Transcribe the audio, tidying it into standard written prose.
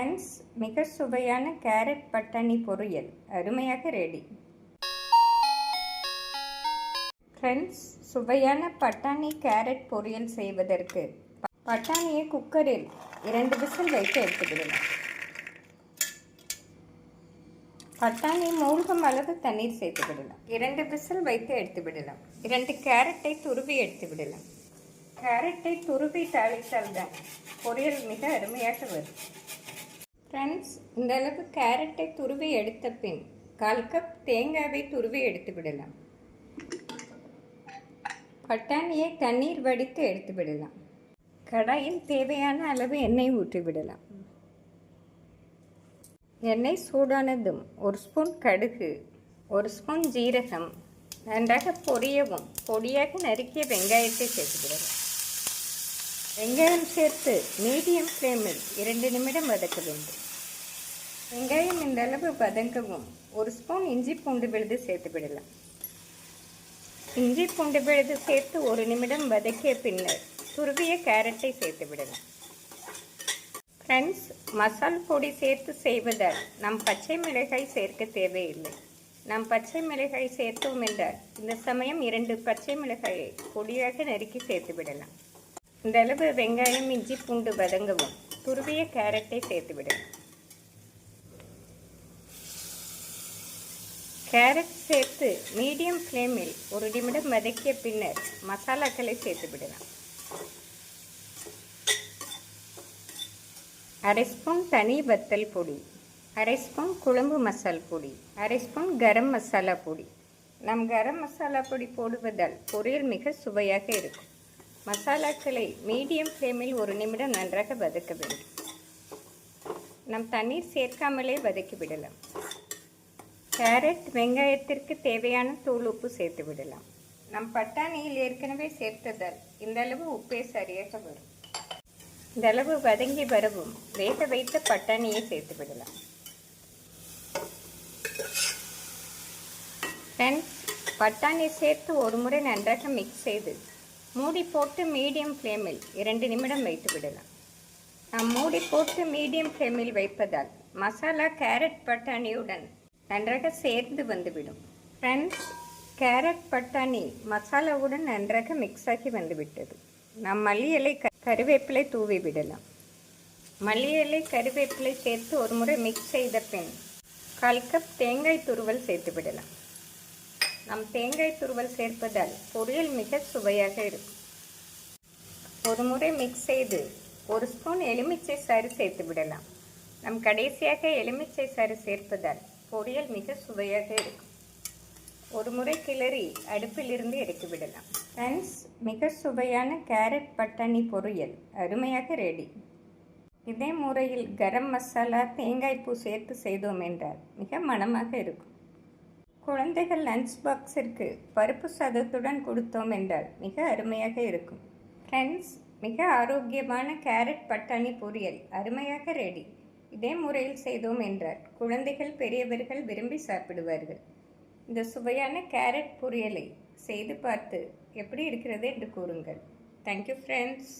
Friends, மிக சுவையான carrot பட்டாணி பொரியல் அருமையாக ரெடி. ஃப்ரெண்ட்ஸ், சுவையான பட்டாணி கேரட் பொரியல் செய்வதற்கு பட்டாணியை குக்கரில் 2 விசில் வைத்து எடுத்துவிடலாம். பட்டாணி மூழ்கும் அளவு தண்ணீர் சேர்த்து விடலாம். 2 விசில் வைத்து எடுத்து விடலாம். 2 கேரட்டை துருவி எடுத்து விடலாம். கேரட்டை துருவி தாளித்தால்தான் பொரியல் மிக அருமையாக வரும். ஃப்ரெண்ட்ஸ், இந்த அளவு கேரட்டை துருவி எடுத்த பின் 1/4 கப் தேங்காவை துருவி எடுத்து விடலாம். பட்டாணியை தண்ணீர் வடித்து எடுத்து விடலாம். கடாயில் தேவையான அளவு எண்ணெய் ஊற்றி விடலாம். எண்ணெய் சூடானதும் 1 ஸ்பூன் கடுகு, 1 ஸ்பூன் ஜீரகம் நன்றாக பொரியவும் பொடியாக நறுக்கிய வெங்காயத்தை சேர்த்து விடலாம். வெங்காயம் சேர்த்து மீடியம் ஃப்ளேமில் 2 நிமிடம் வதக்க வேண்டும். வெங்காயம் இந்த அளவு வதங்கவும் 1 ஸ்பூன் இஞ்சி பூண்டு விழுது சேர்த்து விடலாம். இஞ்சி பூண்டு விழுது சேர்த்து 1 நிமிடம் வதக்கிய பின்னர் துருவிய கேரட்டை சேர்த்து விடலாம். ஃப்ரெண்ட்ஸ், மசால் பொடி சேர்த்து செய்வதால் நாம் பச்சை மிளகாய் சேர்க்க தேவையில்லை. நாம் பச்சை மிளகாய் சேர்த்தோம் என்றால் இந்த சமயம் 2 பச்சை மிளகாயை பொடியாக நறுக்கி சேர்த்து விடலாம். இந்த அளவு வெங்காயம் இஞ்சி பூண்டு வதங்கவும் துருவிய கேரட்டை சேர்த்து விடலாம். கேரட் சேர்த்து மீடியம் ஃப்ளேமில் 1 நிமிடம் வதக்கிய பின்னர் மசாலாக்களை சேர்த்து விடலாம். 1/2 ஸ்பூன் தனி வத்தல் பொடி, 1/2 ஸ்பூன் குழம்பு மசால் பொடி, 1/2 ஸ்பூன் கரம் மசாலா பொடி. நம் கரம் மசாலா பொடி போடுவதால் பொரியல் மிக சுவையாக இருக்கும். மசாலாக்களை மீடியம் ஃப்ளேமில் 1 நிமிடம் நன்றாக வதக்க வேண்டும். நம் தண்ணீர் சேர்க்காமலே வதக்கி விடலாம். கேரட் வெங்காயத்திற்கு தேவையான தூள் உப்பு சேர்த்து விடலாம். நம் பட்டாணியில் ஏற்கனவே சேர்த்ததால் இந்த அளவு உப்பே சரியாக வரும். இந்த அளவு வதங்கி வரவும் வேக வைத்த பட்டாணியை சேர்த்து விடலாம். ஃப்ரெண்ட்ஸ், பட்டாணி சேர்த்து ஒரு முறை நன்றாக மிக்ஸ் செய்து மூடி போட்டு மீடியம் ஃப்ளேமில் 2 நிமிடம் வைத்து விடலாம். நாம் மூடி போட்டு மீடியம் ஃப்ளேமில் வைப்பதால் மசாலா கேரட் பட்டாணியுடன் நன்றாக சேர்ந்து வந்துவிடும். ஃப்ரெண்ட்ஸ், கேரட் பட்டாணி மசாலாவுடன் நன்றாக மிக்ஸ் ஆகி வந்துவிட்டது. நாம் மல்லி இலை கருவேப்பிலை தூவி விடலாம். மல்லி இலை கருவேப்பிலை சேர்த்து ஒரு முறை மிக்ஸ் செய்த பின் 1/4 கப் தேங்காய் துருவல் சேர்த்து விடலாம். நம் தேங்காய் துருவல் சேர்ப்பதால் பொரியல் மிக சுவையாக இருக்கும். ஒரு முறை மிக்ஸ் செய்து 1 ஸ்பூன் எலுமிச்சை சாறு சேர்த்து விடலாம். நம் கடைசியாக எலுமிச்சை சாறு சேர்ப்பதால் பொரியல் மிக சுவையாக இருக்கும். ஒரு முறை கிளறி அடுப்பிலிருந்து இறக்கி விடலாம். ஃப்ரெண்ட்ஸ், மிக சுவையான கேரட் பட்டாணி பொரியல் அருமையாக ரெடி. இதே முறையில் கரம் மசாலா தேங்காய் பூ சேர்த்து செய்தோம் என்றால் மிக மணமாக இருக்கும். குழந்தைகள் லஞ்ச் பாக்ஸிற்கு பருப்பு சாதத்துடன் கொடுத்தோம் என்றால் மிக அருமையாக இருக்கும். ஃப்ரெண்ட்ஸ், மிக ஆரோக்கியமான கேரட் பட்டாணி பொரியல் அருமையாக ரெடி. இதே முறையில் செய்தோம் என்றால் குழந்தைகள் பெரியவர்கள் விரும்பி சாப்பிடுவார்கள். இந்த சுவையான கேரட் பொரியலை செய்து பார்த்து எப்படி இருக்கிறது என்று கூறுங்கள். Thank you friends.